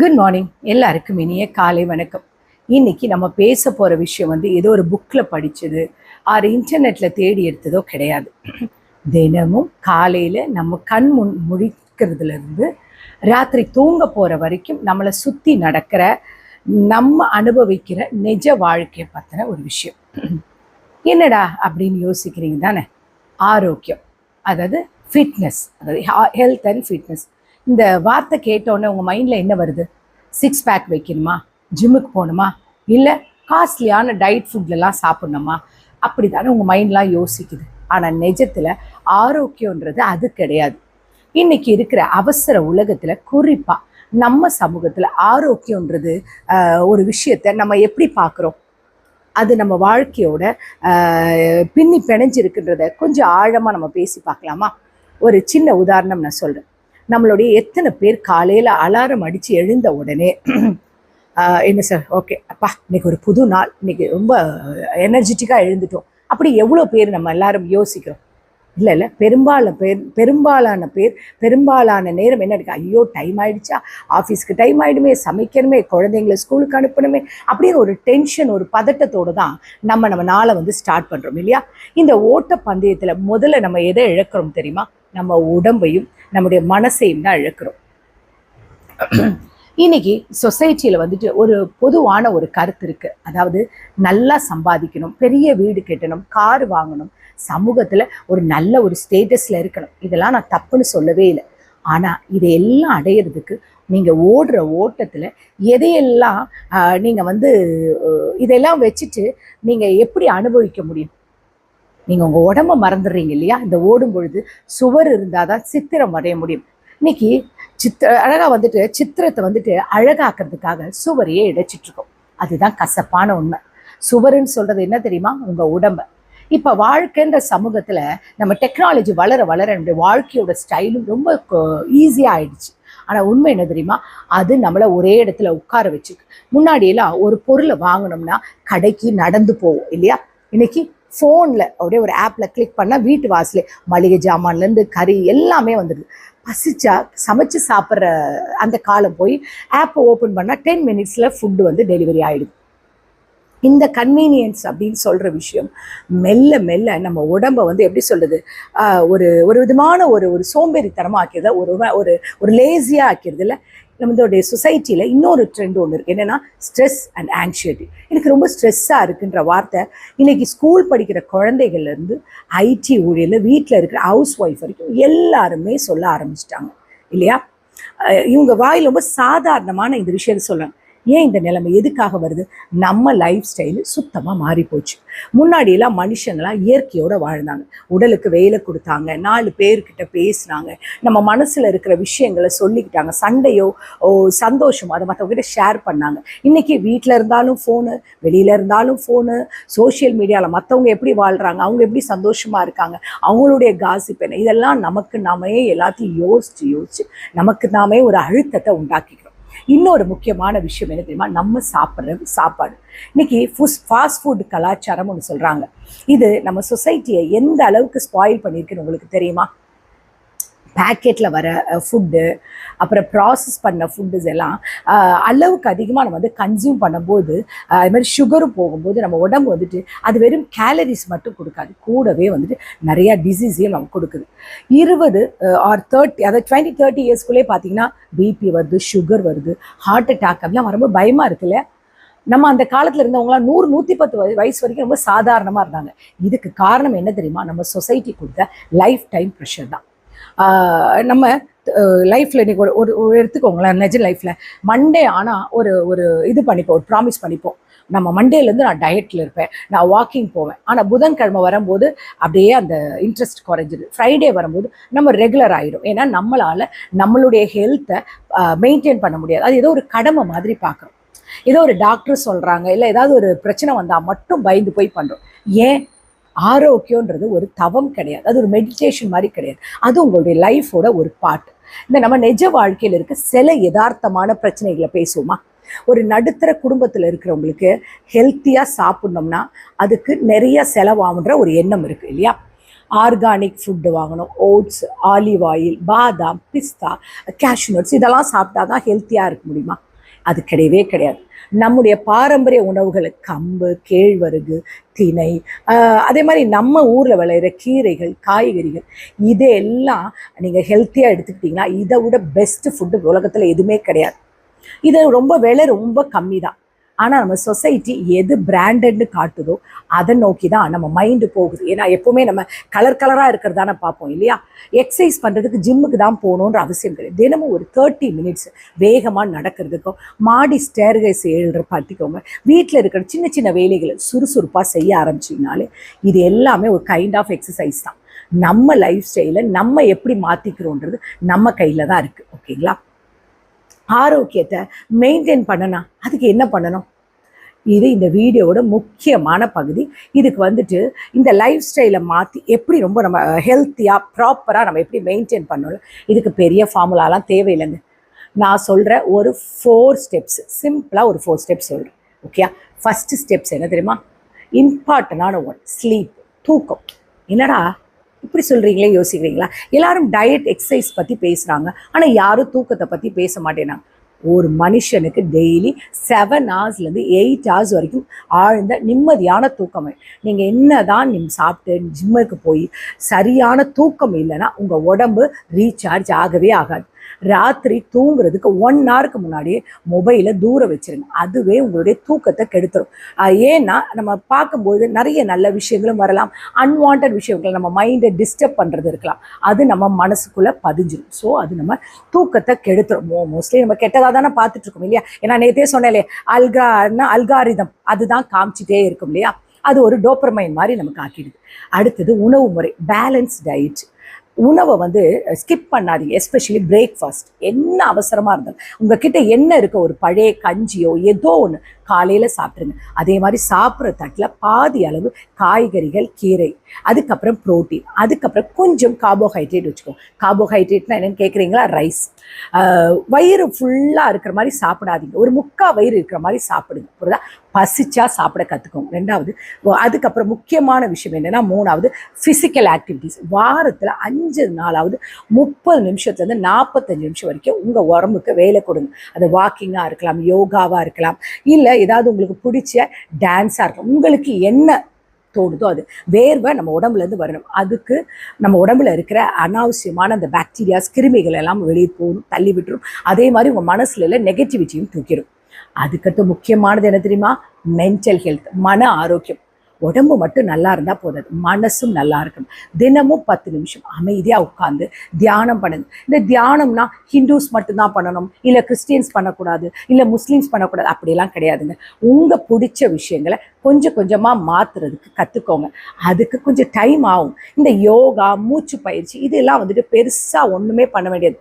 Good morning. எல்லாருக்கும் இனிய காலை வணக்கம். இன்னைக்கு நம்ம பேச போகிற விஷயம் ஏதோ ஒரு புக்கில் படித்தது ஆறு இன்டர்நெட்டில் தேடி எடுத்ததோ கிடையாது. தினமும் காலையில் நம்ம கண் முழிக்கிறதுலேருந்து ராத்திரி தூங்க போகிற வரைக்கும் நம்மளை சுற்றி நடக்கிற நம்ம அனுபவிக்கிற நிஜ வாழ்க்கையை பற்றின ஒரு விஷயம். என்னடா அப்படின்னு யோசிக்கிறீங்க தானே? ஆரோக்கியம், அதாவது ஃபிட்னஸ், அதாவது ஹெல்த் அண்ட் ஃபிட்னஸ். இந்த வார்த்தை கேட்டோன்னே உங்கள் மைண்டில் என்ன வருது? 6 பேக் வைக்கணுமா, ஜிம்முக்கு போகணுமா, இல்லை காஸ்ட்லியான டயட் ஃபுட்லலாம் சாப்பிட்ணுமா, அப்படி தானே உங்கள் மைண்ட்லாம் யோசிக்குது. ஆனால் நிஜத்தில் ஆரோக்கியன்றது அது கிடையாது. இன்றைக்கி இருக்கிற அவசர உலகத்தில், குறிப்பாக நம்ம சமூகத்தில் ஆரோக்கியன்றது ஒரு விஷயத்தை நம்ம எப்படி பார்க்குறோம், அது நம்ம வாழ்க்கையோட பின்னி பிணைஞ்சிருக்குன்றத கொஞ்சம் ஆழமாக நம்ம பேசி பார்க்கலாமா? ஒரு சின்ன உதாரணம் நான் சொல்கிறேன். நம்மளுடைய எத்தனை பேர் காலையில் அலாரம் அடித்து எழுந்த உடனே என்ன சார், ஓகே அப்பா இன்னைக்கு ஒரு புது நாள், இன்னைக்கு ரொம்ப எனர்ஜெட்டிக்காக எழுந்துட்டோம், அப்படி எவ்வளோ பேர் நம்ம எல்லாரும் யோசிக்கிறோம்? இல்லை, பெரும்பாலான நேரம் என்ன இருக்கு? ஐயோ டைம் ஆயிடுச்சா, ஆஃபீஸ்க்கு டைம் ஆகிடுமே, சமைக்கணுமே, குழந்தைங்களை ஸ்கூலுக்கு அனுப்பணுமே, அப்படின்னு ஒரு டென்ஷன், ஒரு பதட்டத்தோடு தான் நம்ம நாளை ஸ்டார்ட் பண்ணுறோம் இல்லையா? இந்த ஓட்ட பந்தயத்தில் முதல்ல நம்ம எதை இழக்கிறோம் தெரியுமா? நம்ம உடம்பையும் நம்முடைய மனசையும் தான் இழக்கிறோம். இன்னைக்கு சொசைட்டியில் ஒரு பொதுவான ஒரு கருத்து இருக்குது. அதாவது நல்லா சம்பாதிக்கணும், பெரிய வீடு கட்டணும், கார் வாங்கணும், சமூகத்தில் ஒரு நல்ல ஒரு ஸ்டேட்டஸில் இருக்கணும். இதெல்லாம் நான் தப்புன்னு சொல்லவே இல்லை. ஆனால் இதையெல்லாம் அடையிறதுக்கு நீங்கள் ஓடுற ஓட்டத்தில் எதையெல்லாம் நீங்கள் இதெல்லாம் வச்சுட்டு நீங்கள் எப்படி அனுபவிக்க முடியும்? நீங்கள் உங்கள் உடம்பை மறந்துடுறீங்க இல்லையா? இந்த ஓடும் பொழுது சுவர் இருந்தால் தான் சித்திரம் வரைய முடியும். இன்னைக்கு அழகாக சித்திரத்தை அழகாக்குறதுக்காக சுவரையே இடைச்சிட்ருக்கோம். அதுதான் கசப்பான உண்மை. சுவருன்னு சொல்கிறது என்ன தெரியுமா? உங்கள் உடம்பை. இப்போ வாழ்க்கைன்ற சமூகத்தில் நம்ம டெக்னாலஜி வளர நம்முடைய வாழ்க்கையோட ஸ்டைலும் ரொம்ப ஈஸியாக ஆயிடுச்சு. ஆனால் உண்மை என்ன தெரியுமா? அது நம்மளை ஒரே இடத்துல உட்கார வச்சுருக்கு. முன்னாடியெல்லாம் ஒரு பொருளை வாங்கினோம்னா கடைக்கு நடந்து போவோம் இல்லையா? இன்னைக்கு ஃபோனில் அப்படியே ஒரு ஆப்பில் கிளிக் பண்ணால் வீட்டு வாசலே மளிகை ஜாமான்லேருந்து கறி எல்லாமே வந்துடுது. பசிச்சா சமைச்சு சாப்பிட்ற அந்த காலம் போய் ஆப்பை ஓப்பன் பண்ணால் 10 மினிட்ஸில் ஃபுட்டு டெலிவரி ஆகிடுது. இந்த கன்வீனியன்ஸ் அப்படின்னு சொல்கிற விஷயம் மெல்ல மெல்ல நம்ம உடம்பை எப்படி சொல்கிறது, ஒரு விதமான ஒரு சோம்பேறித்தனமாக ஆக்கியதை, ஒரு லேசியாக ஆக்கிறது. இல்லை, நம்மளுடைய சொசைட்டியில் இன்னொரு ட்ரெண்ட் ஒன்று இருக்குது. என்னென்னா ஸ்ட்ரெஸ் அண்ட் ஆங்ஷைட்டி. எனக்கு ரொம்ப ஸ்ட்ரெஸ்ஸாக இருக்குன்ற வார்த்தை இன்றைக்கி ஸ்கூல் படிக்கிற குழந்தைகள்லேருந்து ஐடி ஊழியரில் வீட்டில் இருக்கிற ஹவுஸ் ஒய்ஃப் வரைக்கும் எல்லாருமே சொல்ல ஆரம்பிச்சிட்டாங்க இல்லையா? இவங்க வாயில் ரொம்ப சாதாரணமான இந்த விஷயத்தை சொல்கிறாங்க. ஏன் இந்த நிலைமை எதுக்காக வருது? நம்ம லைஃப் ஸ்டைலு சுத்தமாக மாறி போச்சு. முன்னாடியெல்லாம் மனுஷங்களாம் இயற்கையோடு வாழ்ந்தாங்க, உடலுக்கு வேலை கொடுத்தாங்க, 4 பேர்கிட்ட பேசுனாங்க, நம்ம மனசில் இருக்கிற விஷயங்களை சொல்லிக்கிட்டாங்க, சண்டையோ சந்தோஷமோ அதை மற்றவங்ககிட்ட ஷேர் பண்ணாங்க. இன்றைக்கி வீட்டில் இருந்தாலும் ஃபோனு, வெளியில் இருந்தாலும் ஃபோனு, சோஷியல் மீடியாவில் மற்றவங்க எப்படி வாழ்கிறாங்க, அவங்க எப்படி சந்தோஷமாக இருக்காங்க, அவங்களுடைய காசிப் என்ன, இதெல்லாம் நமக்கு நாமே எல்லாத்தையும் யோசித்து நமக்கு நாமே ஒரு அழுத்தத்தை உண்டாக்கிக்கிறோம். இன்னொரு முக்கியமான விஷயம் என்ன தெரியுமா? நம்ம சாப்பிட்ற சாப்பாடு. இன்னைக்கு ஃபாஸ்ட் ஃபுட் கலாச்சாரம் ஒன்று சொல்கிறாங்க. இது நம்ம சொசைட்டியை எந்த அளவுக்கு ஸ்பாயில் பண்ணியிருக்குன்னு உங்களுக்கு தெரியுமா? பேக்கெட்டில் வர ஃபுட்டு, அப்புறம் ப்ராசஸ் பண்ண ஃபுட்டுஸ் எல்லாம் அளவுக்கு அதிகமாக நம்ம கன்சியூம் பண்ணும்போது, அது மாதிரி சுகரும் போகும்போது நம்ம உடம்பு அது வெறும் கேலரிஸ் மட்டும் கொடுக்காது, கூடவே நிறையா டிசீஸையும் நமக்கு கொடுக்குது. 20 ஆர் 30, அதாவது 20-30 இயர்ஸ்குள்ளே பார்த்தீங்கன்னா பிபி வருது, சுகர் வருது, ஹார்ட் அட்டாக், அப்படிலாம் ரொம்ப பயமாக இருக்குல்ல? நம்ம அந்த காலத்தில் இருந்தவங்களாம் 100-110 வயசு வரைக்கும் ரொம்ப சாதாரணமாக இருந்தாங்க. இதுக்கு காரணம் என்ன தெரியுமா? நம்ம சொசைட்டி கொடுத்த லைஃப் டைம் ப்ரெஷர் தான். நம்ம லைஃப்பில் இன்றைக்கி ஒரு எடுத்துக்கோங்களேன், நிஜ லைஃப்பில் மண்டே ஆனால் ஒரு இது பண்ணிப்போம், ஒரு ப்ராமிஸ் பண்ணிப்போம், நம்ம மண்டேலேருந்து நான் டயட்டில் இருப்பேன், நான் வாக்கிங் போவேன். ஆனால் புதன்கிழமை வரும்போது அப்படியே அந்த இன்ட்ரெஸ்ட் குறைஞ்சிது. ஃப்ரைடே வரும்போது நம்ம ரெகுலர் ஆகிடும். ஏன்னா நம்மளால் நம்மளுடைய ஹெல்த்தை மெயின்டைன் பண்ண முடியாது. அது ஏதோ ஒரு கடமை மாதிரி பார்க்குறோம். ஏதோ ஒரு டாக்டர் சொல்கிறாங்க, இல்லை ஏதாவது ஒரு பிரச்சனை வந்தால் மட்டும் பயந்து போய் பண்ணுறோம். ஏன்? ஆரோக்கியன்றது ஒரு தவம் கிடையாது, அது ஒரு மெடிடேஷன் மாதிரி கிடையாது, அது உங்களுடைய லைஃபோட ஒரு பார்ட். இந்த நம்ம நிஜ வாழ்க்கையில் இருக்க சில யதார்த்தமான பிரச்சனைகளை பேசுவோமா? ஒரு நடுத்தர குடும்பத்தில் இருக்கிறவங்களுக்கு ஹெல்த்தியாக சாப்பிட்ணோம்னா அதுக்கு நிறைய செலவாகுன்ற ஒரு எண்ணம் இருக்குது இல்லையா? ஆர்கானிக் ஃபுட்டு வாங்கணும். ஓட்ஸ், ஆலிவ் ஆயில், பாதாம், பிஸ்தா, கேஷ்யூ நட்ஸ் இதெல்லாம் சாப்பிட்டா தான் ஹெல்த்தியாக இருக்க முடியுமா? அது கிடையவே கிடையாது. நம்முடைய பாரம்பரிய உணவுகள் கம்பு, கேழ்வரகு, திணை, அதே மாதிரி நம்ம ஊரில் விளையிற கீரைகள், காய்கறிகள் இதெல்லாம் நீங்கள் ஹெல்த்தியாக எடுத்துக்கிட்டிங்கன்னா இதை விட பெஸ்ட்டு ஃபுட்டு உலகத்தில் எதுவுமே கிடையாது. இது ரொம்ப விலை ரொம்ப கம்மி தான். ஆனால் நம்ம சொசைட்டி எது பிராண்டட்னு காட்டுதோ அதை நோக்கி தான் நம்ம மைண்டு போகுது. ஏன்னா எப்போவுமே நம்ம கலர் கலராக இருக்கிறதான பார்ப்போம் இல்லையா? எக்ஸசைஸ் பண்ணுறதுக்கு ஜிம்முக்கு தான் போகணுன்ற அவசியம் கிடையாது. தினமும் ஒரு 30 மினிட்ஸ் வேகமாக நடக்கிறதுக்கும் மாடி ஸ்டேர்கைஸ் ஏழுற பார்த்திக்கோங்க. வீட்டில் இருக்கிற சின்ன சின்ன வேலைகளை சுறுசுறுப்பாக செய்ய ஆரம்பிச்சிங்கனாலே இது எல்லாமே ஒரு கைண்ட் ஆஃப் எக்ஸசைஸ் தான். நம்ம லைஃப் ஸ்டைலை நம்ம எப்படி மாற்றிக்கிறோன்றது நம்ம கையில் தான் இருக்குது. ஓகேங்களா? ஆரோக்கியத்தை மெயின்டைன் பண்ணணும். அதுக்கு என்ன பண்ணணும்? இது இந்த வீடியோவோட முக்கியமான பகுதி. இதுக்கு வந்துட்டு இந்த லைஃப் ஸ்டைலை மாற்றி எப்படி ரொம்ப நம்ம ஹெல்த்தியாக ப்ராப்பராக நம்ம எப்படி மெயின்டைன் பண்ணணும். இதுக்கு பெரிய ஃபார்முலாலாம் தேவையில்லைங்க. நான் சொல்கிற ஒரு 4 ஸ்டெப்ஸ், சிம்பிளாக ஒரு 4 ஸ்டெப்ஸ் சொல்கிறேன். ஓகே? ஃபஸ்ட்டு ஸ்டெப்ஸ் என்ன தெரியுமா? இம்பார்ட்டண்டான ஒன், ஸ்லீப், தூக்கம். என்னடா இப்படி சொல்கிறீங்களே யோசிக்கிறீங்களா? எல்லாரும் டயட், எக்ஸசைஸ் பற்றி பேசுகிறாங்க, ஆனால் யாரும் தூக்கத்தை பற்றி பேச மாட்டேனாங்க. ஒரு மனுஷனுக்கு டெய்லி 7 ஹவர்ஸ்லேருந்து 8 ஹவர்ஸ் வரைக்கும் ஆழ்ந்த நிம்மதியான தூக்கம். நீங்கள் என்ன தான் சாப்பிட்டு ஜிம்முக்கு போய் சரியான தூக்கம் இல்லைன்னா உங்கள் உடம்பு ரீசார்ஜ் ஆகவே ஆகாது. ராத்திரி தூங்குறதுக்கு 1 ஹவருக்கு முன்னாடியே மொபைலை தூர வச்சிருங்க. அதுவே உங்களுடைய தூக்கத்தை கெடுத்துரும். ஏன்னா நம்ம பார்க்கும்போது நிறைய நல்ல விஷயங்களும் வரலாம், அன்வான்ட் விஷயங்கள் நம்ம மைண்டை டிஸ்டர்ப் பண்ணுறது இருக்கலாம். அது நம்ம மனசுக்குள்ளே பதிஞ்சிடும். ஸோ அது நம்ம தூக்கத்தை கெடுத்துரும். மோஸ்ட்லி நம்ம கெட்டதாக தானே பார்த்துட்ருக்கோம் இல்லையா? ஏன்னா நேற்றே சொன்னேன், அல்காரிதம் அதுதான் காமிச்சிட்டே இருக்கும் இல்லையா? அது ஒரு டோப்பமைன் மாதிரி நமக்கு ஆக்கிடுது. அடுத்தது உணவு முறை, பேலன்ஸ் டயட். உணவை வந்து ஸ்கிப் பண்ணாதீங்க, எஸ்பெஷலி பிரேக்ஃபாஸ்ட். என்ன அவசரமாக இருந்தாலும் உங்ககிட்ட என்ன இருக்க, ஒரு பழைய கஞ்சியோ ஏதோ ஒன்று காலையில் சாப்பிட்ருங்க. அதே மாதிரி சாப்பிட்ற தட்டில் பாதி அளவு காய்கறிகள், கீரை, அதுக்கப்புறம் ப்ரோட்டீன், அதுக்கப்புறம் கொஞ்சம் கார்போஹைட்ரேட் வச்சுக்கோங்க. கார்போஹைட்ரேட்னா என்னென்னு கேட்குறீங்களா? ரைஸ். வயிறு ஃபுல்லாக இருக்கிற மாதிரி சாப்பிடாதீங்க, ஒரு முக்கால் வயிறு இருக்கிற மாதிரி சாப்பிடுங்க. புரியுதா? பசிச்சா சாப்பிட கற்றுக்கோங்க. 2வது, அதுக்கப்புறம் முக்கியமான விஷயம் என்னென்னா 3வது, ஃபிசிக்கல் ஆக்டிவிட்டீஸ். வாரத்தில் 5 நாளாவது 30 நிமிஷத்துலேருந்து 45 நிமிஷம் வரைக்கும் உங்கள் உடம்புக்கு வேலை கொடுங்க. அது வாக்கிங்காக இருக்கலாம், யோகாவாக இருக்கலாம், இல்லை ஏதாவது உங்களுக்கு பிடிச்ச டான்ஸாக இருக்கலாம். உங்களுக்கு என்ன தோணுதோ அது. வேர்வை நம்ம உடம்புலேருந்து வரணும். அதுக்கு நம்ம உடம்புல இருக்கிற அனாவசியமான அந்த பாக்டீரியாஸ், கிருமிகள் எல்லாம் வெளியே போகணும், தள்ளி விட்டுரும். அதே மாதிரி உங்கள் மனசில் இல்லை நெகட்டிவிட்டியும் தூக்கிடும். அதுக்கடுத்து முக்கியமானது என்ன தெரியுமா? மென்டல் ஹெல்த், மன ஆரோக்கியம். உடம்பு மட்டும் நல்லா இருந்தால் போதாது, மனசும் நல்லா இருக்கணும். தினமும் 10 நிமிஷம் அமைதியாக உட்காந்து தியானம் பண்ணுங்க. இந்த தியானம்னா ஹிந்துஸ் மட்டும்தான் பண்ணணும், இல்லை கிறிஸ்டியன்ஸ் பண்ணக்கூடாது, இல்லை முஸ்லீம்ஸ் பண்ணக்கூடாது, அப்படியெல்லாம் கிடையாதுங்க. உங்கள் பிடிச்ச விஷயங்களை கொஞ்சம் கொஞ்சமாக மாற்றுறதுக்கு கற்றுக்கோங்க. அதுக்கு கொஞ்சம் டைம் ஆகும். இந்த யோகா, மூச்சு பயிற்சி இதெல்லாம் வந்துட்டு பெருசாக ஒன்றுமே பண்ண வேண்டியது.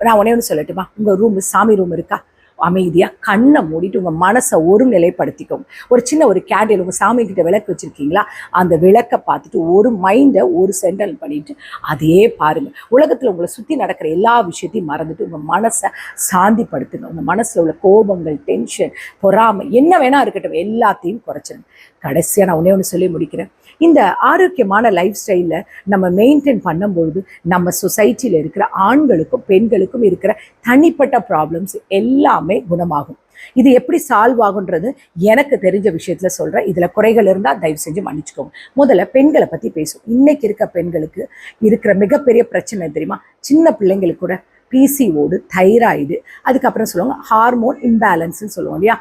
நான் ஒன்று சொல்லட்டுமா? உங்கள் ரூம், சாமி ரூம் இருக்கா? அமைதியாக கண்ணை மூடிட்டு உங்கள் மனசை ஒரு நிலைப்படுத்திக்கோங்க. ஒரு சின்ன ஒரு கேண்டில், உங்கள் சாமிக்கிட்ட விளக்கு வச்சுருக்கீங்களா? அந்த விளக்கை பார்த்துட்டு ஒரு மைண்டை ஒரு சென்டல் பண்ணிவிட்டு அதையே பாருங்கள். உலகத்தில் உங்களை சுற்றி நடக்கிற எல்லா விஷயத்தையும் மறந்துட்டு உங்கள் மனசை சாந்திப்படுத்துங்க. உங்கள் மனசில் உள்ள கோபங்கள், டென்ஷன், பொறாமை என்ன வேணால் இருக்கட்டும், எல்லாத்தையும் குறைச்சிடுங்க. கடைசியாக நான் ஒன்று சொல்லி முடிக்கிறேன். இந்த ஆரோக்கியமான லைஃப் ஸ்டைலில் நம்ம மெயின்டைன் பண்ணும்பொழுது நம்ம சொசைட்டியில் இருக்கிற ஆண்களுக்கும் பெண்களுக்கும் இருக்கிற தனிப்பட்ட ப்ராப்ளம்ஸ் எல்லாமே குணமாகும். இது எப்படி சால்வ் ஆகுன்றது எனக்கு தெரிஞ்ச விஷயத்தில் சொல்கிறேன். இதில் குறைகள் இருந்தால் தயவு செஞ்சு மன்னிச்சுக்கோங்க. முதல்ல பெண்களை பற்றி பேசும். இன்றைக்கி இருக்க பெண்களுக்கு இருக்கிற மிகப்பெரிய பிரச்சனை தெரியுமா? சின்ன பிள்ளைங்களுக்கு கூட பிசிஓடு, தைராய்டு, அதுக்கப்புறம் சொல்லுவாங்க ஹார்மோன் இம்பேலன்ஸ்ன்னு சொல்லுவோம் இல்லையா?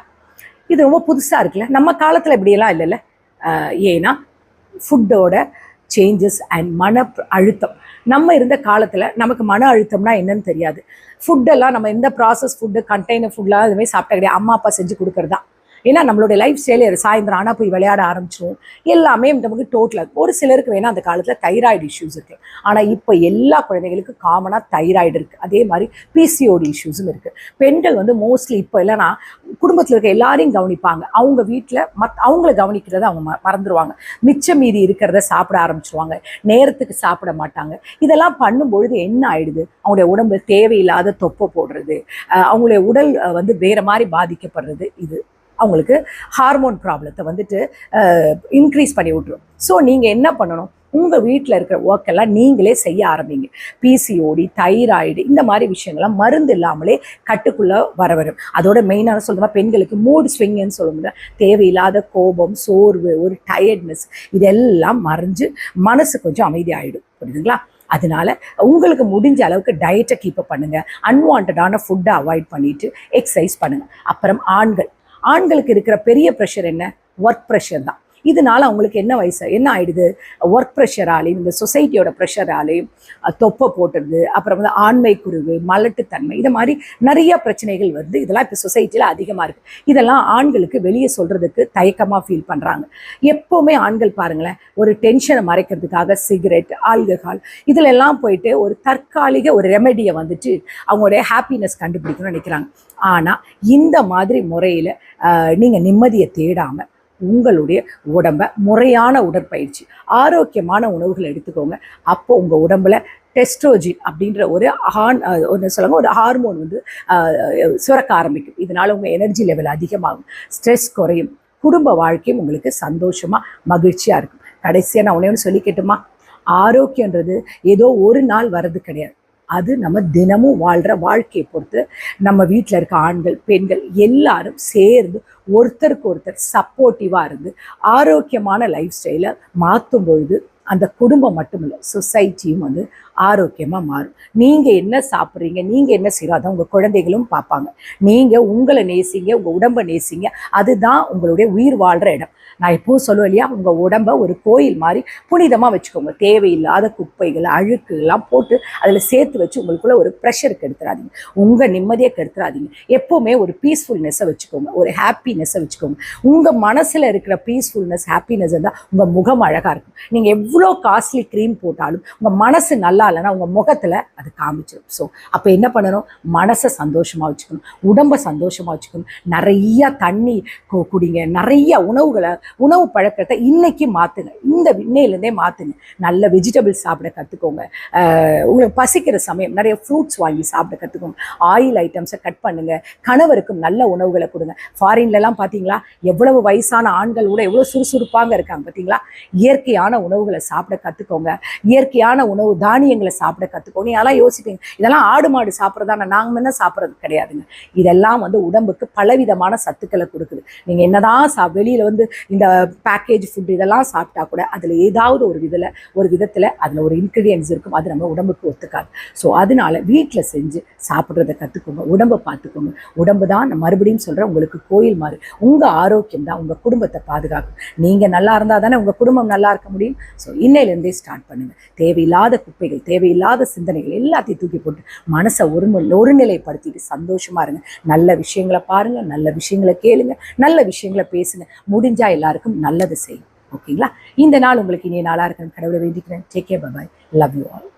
இது ரொம்ப புதுசாக இருக்குல்ல. நம்ம காலத்தில் இப்படியெல்லாம் இல்லைல்ல. ஏன்னா ஃபுட்டோட சேஞ்சஸ் அண்ட் மன அழுத்தம். நம்ம இருந்த காலத்தில் நமக்கு மன அழுத்தம்னா என்னன்னு தெரியாது. ஃபுட்டெல்லாம் நம்ம எந்த ப்ராசஸ் ஃபுட்டு, கண்டெய்னர் ஃபுட்லாம் அதுமாதிரி சாப்பிட்டா கிடையாது. அம்மா அப்பா செஞ்சு கொடுக்குறதா. ஏன்னா நம்மளுடைய லைஃப் ஸ்டைலே சாயந்தரம் ஆனால் போய் விளையாட ஆரம்பிச்சிடும். எல்லாமே நமக்கு டோட்டலாக. ஒரு சிலருக்கு வேணால் அந்த காலத்தில் தைராய்டு இஷ்யூஸ் இருக்குது. ஆனால் இப்போ எல்லா குழந்தைகளுக்கும் காமனாக தைராய்டு இருக்குது. அதே மாதிரி பிசிஓடி இஷ்யூஸும் இருக்குது. பெண்கள் வந்து மோஸ்ட்லி இப்போ இல்லைன்னா குடும்பத்தில் இருக்க எல்லாரையும் கவனிப்பாங்க. அவங்க வீட்டில் அவங்கள கவனிக்கிறத அவங்க மறந்துடுவாங்க. மிச்சம் மீதி இருக்கிறத சாப்பிட ஆரம்பிச்சிருவாங்க. நேரத்துக்கு சாப்பிட மாட்டாங்க. இதெல்லாம் பண்ணும்பொழுது என்ன ஆயிடுது? அவங்களுடைய உடம்பு தேவையில்லாத தொப்பை போடுறது, அவங்களுடைய உடல் வந்து வேறு மாதிரி பாதிக்கப்படுறது. இது அவங்களுக்கு ஹார்மோன் ப்ராப்ளத்தை வந்துட்டு இன்க்ரீஸ் பண்ணி விட்டுரும். ஸோ நீங்கள் என்ன பண்ணணும், உங்கள் வீட்டில் இருக்கிற ஒர்க் எல்லாம் நீங்களே செய்ய ஆரம்பிங்க. பிசிஓடி, தைராய்டு இந்த மாதிரி விஷயங்கள்லாம் மருந்து இல்லாமலே கட்டுக்குள்ளே வரும். அதோட மெயினான சொல்லுங்கள், பெண்களுக்கு மூட் ஸ்விங்குன்னு சொல்லுங்க, தேவையில்லாத கோபம், சோர்வு, ஒரு டயர்ட்னஸ் இதெல்லாம் மறைஞ்சு மனசு கொஞ்சம் அமைதியாகிடும். புரியுதுங்களா? அதனால உங்களுக்கு முடிஞ்ச அளவுக்கு டயட்டை கீப்பப் பண்ணுங்கள். அன்வான்டான ஃபுட்டை அவாய்ட் பண்ணிவிட்டு எக்ஸசைஸ் பண்ணுங்கள். அப்புறம் ஆண்களுக்கு இருக்கிற பெரிய ப்ரெஷர் என்ன? ஒர்க் ப்ரெஷர் தான். இதனால அவங்களுக்கு என்ன ஆயிடுது, ஒர்க் ப்ரெஷராலையும் இந்த சொசைட்டியோட ப்ரெஷராலையும் தொப்பை போட்டுறது, அப்புறம் வந்து ஆண்மை குறைவு, மலட்டுத்தன்மை, இது மாதிரி நிறைய பிரச்சனைகள் வந்து இதெல்லாம் இப்போ சொசைட்டியில் அதிகமாக இருக்குது. இதெல்லாம் ஆண்களுக்கு வெளியே சொல்கிறதுக்கு தயக்கமாக ஃபீல் பண்ணுறாங்க. எப்போவுமே ஆண்கள் பாருங்களேன், ஒரு டென்ஷனை மறைக்கிறதுக்காக சிகரெட், ஆல்கஹால் இதிலெல்லாம் போயிட்டு ஒரு தற்காலிக ஒரு ரெமெடியை வந்துட்டு அவங்களுடைய ஹாப்பினஸ் கண்டுபிடிக்கணும்னு நினைக்கிறாங்க. ஆனால் இந்த மாதிரி முறையில் நீங்கள் நிம்மதியை தேடாமல் உங்களுடைய உடம்பை முறையான உடற்பயிற்சி, ஆரோக்கியமான உணவுகளை எடுத்துக்கோங்க. அப்போ உங்கள் உடம்புல டெஸ்ட்ரோஜின் அப்படின்ற ஒன்று சொல்லுங்க, ஒரு ஹார்மோன் வந்து சுரக்க ஆரம்பிக்கும். இதனால் உங்கள் எனர்ஜி லெவல் அதிகமாகும், ஸ்ட்ரெஸ் குறையும், குடும்ப வாழ்க்கையும் உங்களுக்கு சந்தோஷமாக மகிழ்ச்சியாக இருக்கும். கடைசியாக நான் உடனே சொல்லிக்கட்டுமா, ஆரோக்கியன்றது ஏதோ ஒரு நாள் வர்றது கிடையாது. அது நம்ம தினமும் வாழ்கிற வாழ்க்கையை பொறுத்து நம்ம வீட்டில் இருக்க ஆண்கள், பெண்கள் எல்லாரும் சேர்ந்து ஒருத்தருக்கு ஒருத்தர் சப்போர்ட்டிவாக இருந்து ஆரோக்கியமான லைஃப் ஸ்டைலை மாற்றும் பொழுது அந்த குடும்பம் மட்டும் இல்லை, சொசைட்டியும் வந்து ஆரோக்கியமாக மாறும். நீங்கள் என்ன சாப்பிட்றீங்க, நீங்கள் என்ன செய்கிறோம், அதான் உங்கள் குழந்தைகளும் பார்ப்பாங்க. நீங்கள் உங்களை நேசிங்க, உங்கள் உடம்பை நேசிங்க. அதுதான் உங்களுடைய உயிர் வாழ்கிற இடம். நான் எப்பவும் சொல்லுவேன் இல்லையா, உங்கள் உடம்பை ஒரு கோயில் மாதிரி புனிதமாக வச்சுக்கோங்க. தேவையில்லாத குப்பைகள், அழுக்குலாம் போட்டு அதில் சேர்த்து வச்சு உங்களுக்குள்ள ஒரு ப்ரெஷருக்கு எடுத்துடாதீங்க, உங்கள் நிம்மதியை கெடுத்துடாதீங்க. எப்போவுமே ஒரு பீஸ்ஃபுல்னஸை வச்சுக்கோங்க, ஒரு ஹாப்பினஸை வச்சுக்கோங்க. உங்கள் மனசில் இருக்கிற பீஸ்ஃபுல்னஸ், ஹாப்பினஸ் இருந்தால் உங்கள் முகம் அழகாக இருக்கும். நீங்கள் எவ்வளோ காஸ்ட்லி க்ரீம் போட்டாலும் உங்கள் மனசு நல்லா இல்லைன்னா உங்கள் முகத்தில் அது காமிச்சிடும். ஸோ அப்போ என்ன பண்ணணும், மனசை சந்தோஷமாக வச்சுக்கணும், உடம்பை சந்தோஷமாக வச்சுக்கணும். நிறையா தண்ணி குடிங்க, நிறைய உணவு பழக்கத்தை இன்னைக்கு மாற்றுங்க, இந்த இன்னையிலேருந்தே மாற்றுங்க. நல்ல வெஜிடபிள்ஸ் சாப்பிட கற்றுக்கோங்க. உங்களுக்கு பசிக்கிற சமயம் நிறைய ஃப்ரூட்ஸ் வாங்கி சாப்பிட கற்றுக்கோங்க. ஆயில் ஐட்டம்ஸை கட் பண்ணுங்கள். கணவருக்கும் நல்ல உணவுகளை கொடுங்க. ஃபாரின்லலாம் பார்த்தீங்களா, எவ்வளவு வயசான ஆண்கள் கூட எவ்வளோ சுறுசுறுப்பாங்க இருக்காங்க பார்த்தீங்களா. இயற்கையான உணவுகளை சாப்பிட கற்றுக்கோங்க. இயற்கையான உணவு தானியங்களை சாப்பிட கற்றுக்கோங்க. அதெல்லாம் யோசிப்பீங்க, இதெல்லாம் ஆடு மாடு சாப்பிட்றதான, நாங்கள் என்ன சாப்பிட்றது கிடையாதுங்க. இதெல்லாம் வந்து உடம்புக்கு பலவிதமான சத்துக்களை கொடுக்குது. நீங்கள் என்னதான் வெளியில் வந்து இந்த பேக்கேஜ் ஃபுட் இதெல்லாம் சாப்பிட்டா கூட அதில் ஏதாவது ஒரு விதத்தில் அதில் ஒரு இன்க்ரீடியன்ஸ் இருக்கும், அது நம்ம உடம்புக்கு ஒத்துக்காது. ஸோ அதனால வீட்டில் செஞ்சு சாப்பிட்றத கற்றுக்கோங்க, உடம்பை பார்த்துக்கோங்க. உடம்பு தான் நான் மறுபடியும் சொல்கிறேன், உங்களுக்கு கோயில் மாதிரி. உங்கள் ஆரோக்கியம் தான் உங்கள் குடும்பத்தை பாதுகாக்கும். நீங்கள் நல்லா இருந்தால் தானே உங்கள் குடும்பம் நல்லா இருக்க முடியும். ஸோ இன்னையிலேருந்தே ஸ்டார்ட் பண்ணுங்கள். தேவையில்லாத குப்பைகள், தேவையில்லாத சிந்தனைகள் எல்லாத்தையும் தூக்கி போட்டு மனசை ஒருநிலைப்படுத்திட்டு சந்தோஷமாக இருங்க. நல்ல விஷயங்களை பாருங்கள், நல்ல விஷயங்களை கேளுங்க, நல்ல விஷயங்களை பேசுங்க. முடிஞ்சால் எல்லாருக்கும் நல்லது செய்யும். ஓகேங்களா? இந்த நாள் உங்களுக்கு இனிய நாளாக இருக்கணும் கடவுளை வேண்டிக்கிறேன். Take care, bye, love you all.